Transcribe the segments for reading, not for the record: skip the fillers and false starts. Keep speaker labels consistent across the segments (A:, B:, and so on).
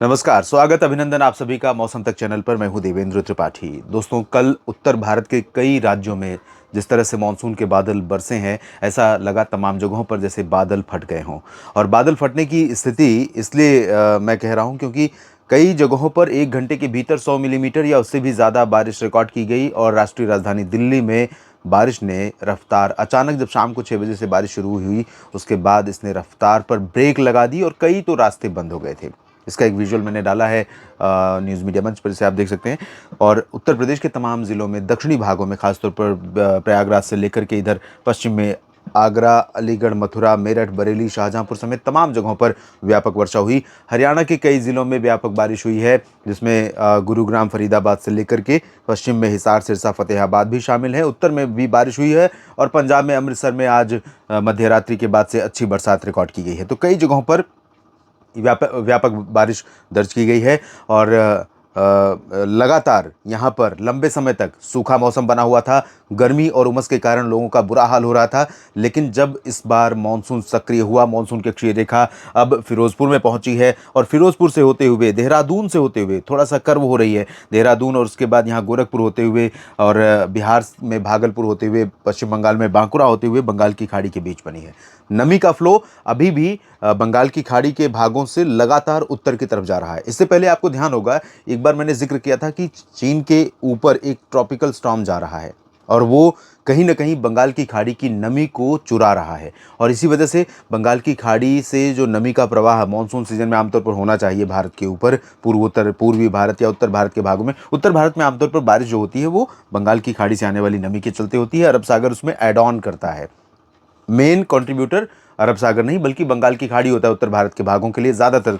A: नमस्कार, स्वागत अभिनंदन आप सभी का मौसम तक चैनल पर। मैं हूं देवेंद्र त्रिपाठी। दोस्तों, कल उत्तर भारत के कई राज्यों में जिस तरह से मानसून के बादल बरसे हैं, ऐसा लगा तमाम जगहों पर जैसे बादल फट गए हों। और बादल फटने की स्थिति इसलिए मैं कह रहा हूं क्योंकि कई जगहों पर 1 घंटे के भीतर 100 मिलीमीटर या उससे भी ज़्यादा बारिश रिकॉर्ड की गई। और राष्ट्रीय राजधानी दिल्ली में बारिश ने रफ्तार अचानक जब शाम को 6 बजे से बारिश शुरू हुई, उसके बाद इसने रफ्तार पर ब्रेक लगा दी और कई तो रास्ते बंद हो गए थे। इसका एक विजुअल मैंने डाला है न्यूज़ मीडिया मंच पर, इसे आप देख सकते हैं। और उत्तर प्रदेश के तमाम ज़िलों में, दक्षिणी भागों में, खासतौर पर प्रयागराज से लेकर के इधर पश्चिम में आगरा, अलीगढ़, मथुरा, मेरठ, बरेली, शाहजहांपुर समेत तमाम जगहों पर व्यापक वर्षा हुई। हरियाणा के कई ज़िलों में व्यापक बारिश हुई है, जिसमें गुरुग्राम, फरीदाबाद से लेकर के पश्चिम में हिसार, सिरसा, फतेहाबाद भी शामिल है। उत्तर में भी बारिश हुई है और पंजाब में अमृतसर में आज मध्य रात्रि के बाद से अच्छी बरसात रिकॉर्ड की गई है। तो कई जगहों पर व्यापक व्यापक बारिश दर्ज की गई है। और लगातार यहाँ पर लंबे समय तक सूखा मौसम बना हुआ था। गर्मी और उमस के कारण लोगों का बुरा हाल हो रहा था। लेकिन जब इस बार मानसून सक्रिय हुआ, मानसून की अक्षीय रेखा अब फिरोजपुर में पहुंची है और फिरोजपुर से होते हुए, देहरादून से होते हुए, थोड़ा सा कर्व हो रही है देहरादून, और उसके बाद यहाँ गोरखपुर होते हुए और बिहार में भागलपुर होते हुए, पश्चिम बंगाल में बांकुरा होते हुए बंगाल की खाड़ी के बीच बनी है। नमी का फ्लो अभी भी बंगाल की खाड़ी के भागों से लगातार उत्तर की तरफ जा रहा है। इससे पहले आपको ध्यान होगा, एक बार मैंने जिक्र किया था कि चीन के ऊपर एक ट्रॉपिकल स्टॉर्म जा रहा है और वो कहीं ना कहीं बंगाल की खाड़ी की नमी को चुरा रहा है। और इसी वजह से बंगाल की खाड़ी से जो नमी का प्रवाह मानसून सीजन में आमतौर पर होना चाहिए भारत के ऊपर, पूर्वोत्तर पूर्वी भारत या उत्तर भारत के भागों में, उत्तर भारत में आमतौर पर बारिश जो होती है वो बंगाल की खाड़ी से आने वाली नमी के चलते होती है। अरब सागर उसमें एड ऑन करता है। मेन कंट्रीब्यूटर अरब सागर नहीं बल्कि बंगाल की खाड़ी होता है उत्तर भारत के भागों के लिए ज़्यादातर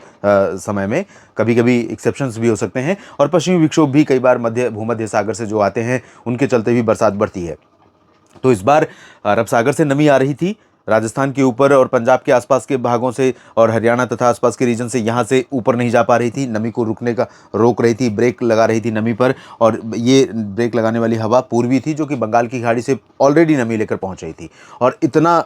A: समय में। कभी कभी एक्सेप्शंस भी हो सकते हैं। और पश्चिमी विक्षोभ भी कई बार भूमध्य सागर से जो आते हैं, उनके चलते भी बरसात बढ़ती है। तो इस बार अरब सागर से नमी आ रही थी राजस्थान के ऊपर और पंजाब के आसपास के भागों से, और हरियाणा तथा आसपास के रीजन से यहाँ से ऊपर नहीं जा पा रही थी। नमी को रोक रही थी, ब्रेक लगा रही थी नमी पर। और ये ब्रेक लगाने वाली हवा पूर्वी थी, जो कि बंगाल की खाड़ी से ऑलरेडी नमी लेकर पहुंच रही थी। और इतना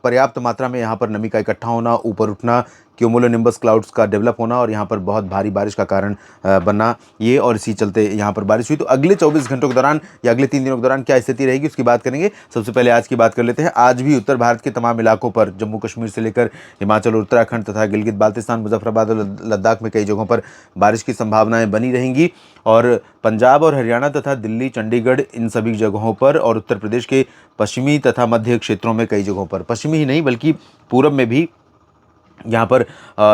A: पर्याप्त मात्रा में यहाँ पर नमी का इकट्ठा होना, ऊपर उठना, क्यूमुलोनिम्बस क्लाउड्स का डेवलप होना और यहाँ पर बहुत भारी बारिश का कारण बनना, ये और इसी चलते यहाँ पर बारिश हुई। तो अगले 24 घंटों के दौरान या अगले 3 दिनों के दौरान क्या स्थिति रहेगी उसकी बात करेंगे। सबसे पहले आज की बात कर लेते हैं। आज भी उत्तर भारत के तमाम इलाकों पर, जम्मू कश्मीर से लेकर हिमाचल और उत्तराखंड तथा गिलगित बाल्तिस्तान, मुजफ्फराबाद और लद्दाख में कई जगहों पर बारिश की संभावनाएं बनी रहेंगी। और पंजाब और हरियाणा तथा दिल्ली, चंडीगढ़, इन सभी जगहों पर, और उत्तर प्रदेश के पश्चिमी तथा मध्य क्षेत्रों में कई जगहों पर, पश्चिमी ही नहीं बल्कि पूरब में भी, यहाँ पर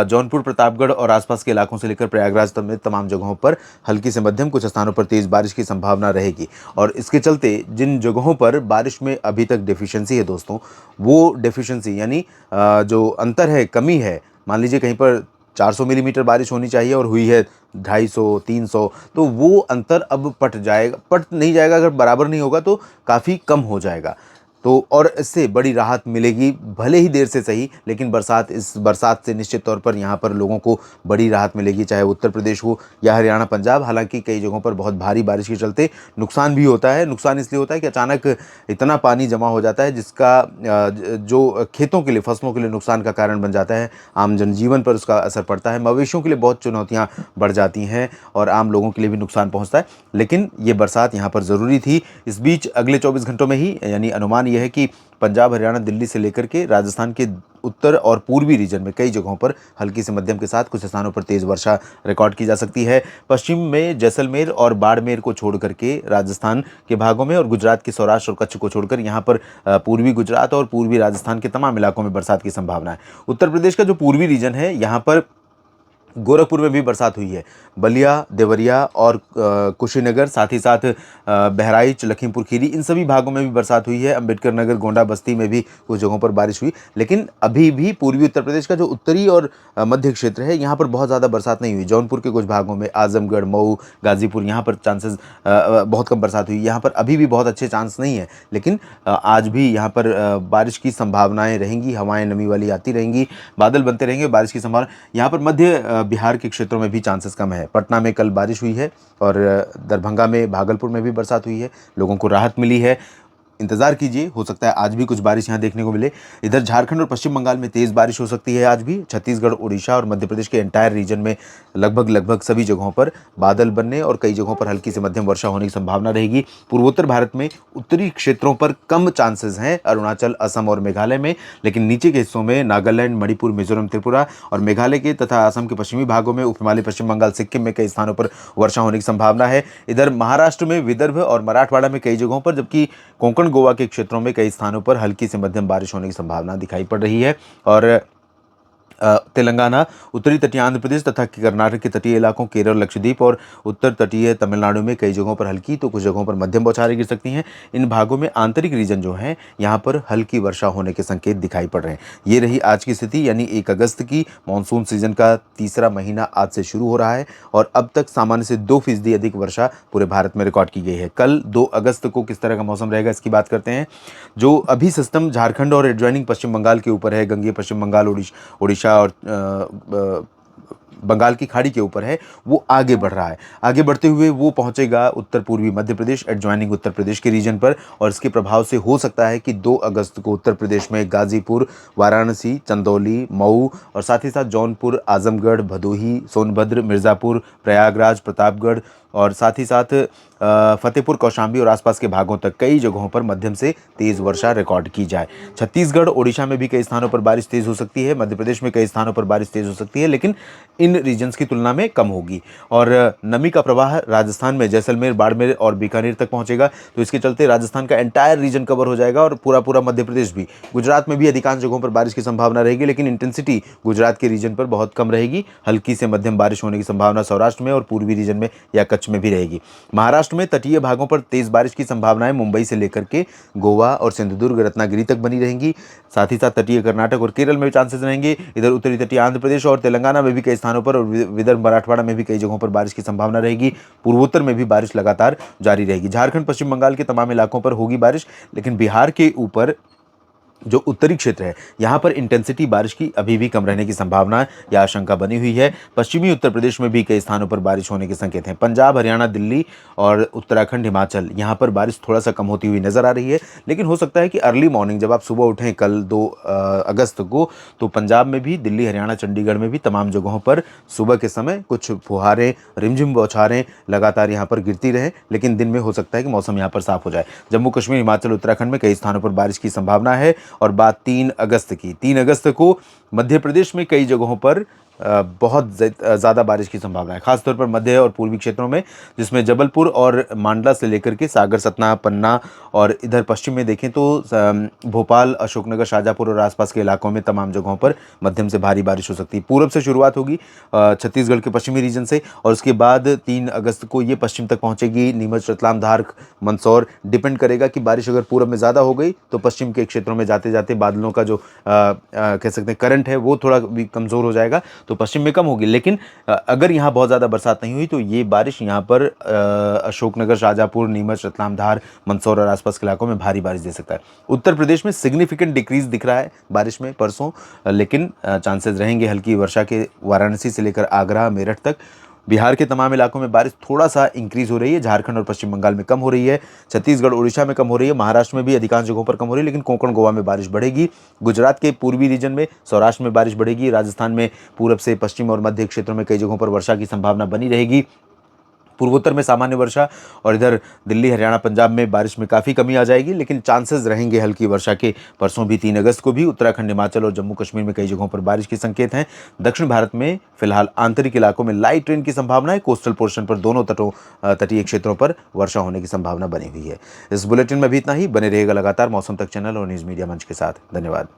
A: जौनपुर, प्रतापगढ़ और आसपास के इलाकों से लेकर प्रयागराज तक में तमाम जगहों पर हल्की से मध्यम, कुछ स्थानों पर तेज़ बारिश की संभावना रहेगी। और इसके चलते जिन जगहों पर बारिश में अभी तक डेफिशिएंसी है दोस्तों, वो डेफिशिएंसी यानी जो अंतर है, कमी है, मान लीजिए कहीं पर 400 मिलीमीटर बारिश होनी चाहिए और हुई है 250, 300, तो वो अंतर अब पट नहीं जाएगा। अगर बराबर नहीं होगा तो काफ़ी कम हो जाएगा। तो और इससे बड़ी राहत मिलेगी, भले ही देर से सही, लेकिन इस बरसात से निश्चित तौर पर यहाँ पर लोगों को बड़ी राहत मिलेगी, चाहे उत्तर प्रदेश हो या हरियाणा, पंजाब। हालांकि कई जगहों पर बहुत भारी बारिश के चलते नुकसान भी होता है। नुकसान इसलिए होता है कि अचानक इतना पानी जमा हो जाता है जिसका जो खेतों के लिए, फसलों के लिए नुकसान का कारण बन जाता है। आम जनजीवन पर उसका असर पड़ता है। मवेशियों के लिए बहुत चुनौतियाँ बढ़ जाती हैं और आम लोगों के लिए भी नुकसान पहुँचता है। लेकिन ये बरसात यहाँ पर ज़रूरी थी। इस बीच अगले 24 घंटों में ही, यानी अनुमान यह है कि पंजाब, हरियाणा, दिल्ली से लेकर के राजस्थान के उत्तर और पूर्वी रीजन में कई जगहों पर हल्की से मध्यम के साथ कुछ स्थानों पर तेज़ वर्षा रिकॉर्ड की जा सकती है। पश्चिम में जैसलमेर और बाड़मेर को छोड़ करके राजस्थान के भागों में, और गुजरात के सौराष्ट्र और कच्छ को छोड़कर यहाँ पर पूर्वी गुजरात और पूर्वी राजस्थान के तमाम इलाकों में बरसात की संभावना है। उत्तर प्रदेश का जो पूर्वी रीजन है, यहाँ पर गोरखपुर में भी बरसात हुई है। बलिया, देवरिया और कुशीनगर, साथ ही साथ बहराइच, लखीमपुर खीरी, इन सभी भागों में भी बरसात हुई है। अंबेडकर नगर, गोंडा, बस्ती में भी कुछ जगहों पर बारिश हुई। लेकिन अभी भी पूर्वी उत्तर प्रदेश का जो उत्तरी और मध्य क्षेत्र है, यहाँ पर बहुत ज़्यादा बरसात नहीं हुई। जौनपुर के कुछ भागों में, आजमगढ़, मऊ, गाजीपुर, यहाँ पर चांसेस बहुत कम बरसात हुई। यहाँ पर अभी भी बहुत अच्छे चांस नहीं है, लेकिन आज भी यहाँ पर बारिश की संभावनाएँ रहेंगी। हवाएँ नमी वाली आती रहेंगी, बादल बनते रहेंगे, बारिश की संभावना। यहाँ पर मध्य बिहार के क्षेत्रों में भी चांसेस कम है। पटना में कल बारिश हुई है और दरभंगा में, भागलपुर में भी बरसात हुई है, लोगों को राहत मिली है। इंतजार कीजिए, हो सकता है आज भी कुछ बारिश यहाँ देखने को मिले। इधर झारखंड और पश्चिम बंगाल में तेज बारिश हो सकती है आज भी। छत्तीसगढ़, उड़ीसा और मध्य प्रदेश के एंटायर रीजन में लगभग सभी जगहों पर बादल बनने और कई जगहों पर हल्की से मध्यम वर्षा होने की संभावना रहेगी। पूर्वोत्तर भारत में उत्तरी क्षेत्रों पर कम चांसेस हैं, अरुणाचल, असम और मेघालय में, लेकिन नीचे के हिस्सों में नागालैंड, मणिपुर, मिजोरम, त्रिपुरा और मेघालय के तथा असम के पश्चिमी भागों में, उप हिमालय, पश्चिम बंगाल, सिक्किम में कई स्थानों पर वर्षा होने की संभावना है। इधर महाराष्ट्र में विदर्भ और मराठवाड़ा में कई जगहों पर, जबकि कोंकण, गोवा के क्षेत्रों में कई स्थानों पर हल्की से मध्यम बारिश होने की संभावना दिखाई पड़ रही है। और तेलंगाना, उत्तरी तटीय आंध्र प्रदेश तथा कर्नाटक के तटीय इलाकों, केरल, लक्षद्वीप और उत्तर तटीय तमिलनाडु में कई जगहों पर हल्की तो कुछ जगहों पर मध्यम बौछारें गिर सकती हैं। इन भागों में आंतरिक रीजन जो है, यहाँ पर हल्की वर्षा होने के संकेत दिखाई पड़ रहे हैं। ये रही आज की स्थिति, यानी 1 अगस्त की। मानसून सीजन का तीसरा महीना आज से शुरू हो रहा है और अब तक सामान्य से 2% अधिक वर्षा पूरे भारत में रिकॉर्ड की गई है। कल 2 अगस्त को किस तरह का मौसम रहेगा, इसकी बात करते हैं। जो अभी सिस्टम झारखंड और एडजॉइनिंग पश्चिम बंगाल के ऊपर है, गंगेय पश्चिम बंगाल, उड़ीसा और बंगाल की खाड़ी के ऊपर है, वो आगे बढ़ रहा है। आगे बढ़ते हुए वो पहुंचेगा उत्तर पूर्वी मध्य प्रदेश, एडजॉइनिंग उत्तर प्रदेश के रीजन पर, और इसके प्रभाव से हो सकता है कि 2 अगस्त को उत्तर प्रदेश में गाजीपुर, वाराणसी, चंदौली, मऊ और साथ ही साथ जौनपुर, आजमगढ़, भदोही, सोनभद्र, मिर्ज़ापुर, प्रयागराज, प्रतापगढ़ और साथ ही साथ फतेहपुर, कौशाम्बी और आसपास के भागों तक कई जगहों पर मध्यम से तेज़ वर्षा रिकॉर्ड की जाए। छत्तीसगढ़, ओडिशा में भी कई स्थानों पर बारिश तेज़ हो सकती है। मध्य प्रदेश में कई स्थानों पर बारिश तेज़ हो सकती है, लेकिन इन रीजन्स की तुलना में कम होगी। और नमी का प्रवाह राजस्थान में जैसलमेर, बाड़मेर और बीकानेर तक पहुंचेगा, तो इसके चलते राजस्थान का एंटायर रीजन कवर हो जाएगा और पूरा मध्य प्रदेश भी। गुजरात में भी अधिकांश जगहों पर बारिश की संभावना रहेगी, लेकिन इंटेंसिटी गुजरात के रीजन पर बहुत कम रहेगी। हल्की से मध्यम बारिश होने की संभावना सौराष्ट्र में और पूर्वी रीजन में या कच्छ में भी रहेगी। महाराष्ट्र में तटीय भागों पर तेज बारिश की संभावनाएं मुंबई से लेकर के गोवा और सिंधुदुर्ग, रत्नागिरी तक बनी रहेंगी। साथ ही साथ तटीय कर्नाटक और केरल में भी चांसेस रहेंगे। इधर उत्तरी तटीय आंध्र प्रदेश और तेलंगाना में भी कई स्थानों पर और विदर्भ, मराठवाड़ा में भी कई जगहों पर बारिश की संभावना रहेगी। पूर्वोत्तर में भी बारिश लगातार जारी रहेगी। झारखंड, पश्चिम बंगाल के तमाम इलाकों पर होगी बारिश, लेकिन बिहार के ऊपर जो उत्तरी क्षेत्र है, यहाँ पर इंटेंसिटी बारिश की अभी भी कम रहने की संभावना या आशंका बनी हुई है। पश्चिमी उत्तर प्रदेश में भी कई स्थानों पर बारिश होने के संकेत हैं। पंजाब, हरियाणा, दिल्ली और उत्तराखंड, हिमाचल, यहाँ पर बारिश थोड़ा सा कम होती हुई नजर आ रही है, लेकिन हो सकता है कि अर्ली मॉर्निंग जब आप सुबह उठें कल 2 अगस्त को, तो पंजाब में भी, दिल्ली, हरियाणा, चंडीगढ़ में भी तमाम जगहों पर सुबह के समय कुछ फुहारें, रिमझिम बौछारें लगातार यहाँ पर गिरती रहें, लेकिन दिन में हो सकता है कि मौसम यहाँ पर साफ हो जाए। जम्मू कश्मीर, हिमाचल, उत्तराखंड में कई स्थानों पर बारिश की संभावना है। और बात 3 अगस्त की, 3 अगस्त को मध्य प्रदेश में कई जगहों पर बहुत ज़्यादा बारिश की संभावना है, खासतौर पर मध्य और पूर्वी क्षेत्रों में, जिसमें जबलपुर और मांडला से लेकर के सागर, सतना, पन्ना और इधर पश्चिम में देखें तो भोपाल, अशोकनगर, शाहजहाँपुर और आसपास के इलाकों में तमाम जगहों पर मध्यम से भारी बारिश हो सकती है। पूरब से शुरुआत होगी छत्तीसगढ़ के पश्चिमी रीजन से, और उसके बाद 3 अगस्त को ये पश्चिम तक पहुँचेगी। नीमच, रतलाम, धार, मंदसौर। डिपेंड करेगा कि बारिश अगर पूरब में ज़्यादा हो गई तो पश्चिम के क्षेत्रों में जाते जाते बादलों का जो कह सकते हैं करंट है, वो थोड़ा भी कमज़ोर हो जाएगा, तो पश्चिम में कम होगी। लेकिन अगर यहाँ बहुत ज़्यादा बरसात नहीं हुई तो ये बारिश यहाँ पर अशोकनगर, शाहजहाँपुर, नीमच, रतलाम, धार, मंदसौर और आसपास के इलाकों में भारी बारिश दे सकता है। उत्तर प्रदेश में सिग्निफिकेंट डिक्रीज दिख रहा है बारिश में परसों, लेकिन चांसेस रहेंगे हल्की वर्षा के वाराणसी से लेकर आगरा, मेरठ तक। बिहार के तमाम इलाकों में बारिश थोड़ा सा इंक्रीज हो रही है। झारखंड और पश्चिम बंगाल में कम हो रही है। छत्तीसगढ़, उड़ीसा में कम हो रही है। महाराष्ट्र में भी अधिकांश जगहों पर कम हो रही है, लेकिन कोंकण, गोवा में बारिश बढ़ेगी। गुजरात के पूर्वी रीजन में, सौराष्ट्र में बारिश बढ़ेगी। राजस्थान में पूरब से पश्चिम और मध्य क्षेत्रों में कई जगहों पर वर्षा की संभावना बनी रहेगी। पूर्वोत्तर में सामान्य वर्षा, और इधर दिल्ली, हरियाणा, पंजाब में बारिश में काफ़ी कमी आ जाएगी, लेकिन चांसेस रहेंगे हल्की वर्षा के। परसों भी 3 अगस्त को भी उत्तराखंड, हिमाचल और जम्मू कश्मीर में कई जगहों पर बारिश के संकेत हैं। दक्षिण भारत में फिलहाल आंतरिक इलाकों में लाइट रेन की संभावना है। कोस्टल पोर्शन पर दोनों तटीय क्षेत्रों पर वर्षा होने की संभावना बनी हुई है। इस बुलेटिन में भी इतना ही। बने रहेगा लगातार मौसम तक चैनल और न्यूज़ मीडिया मंच के साथ। धन्यवाद।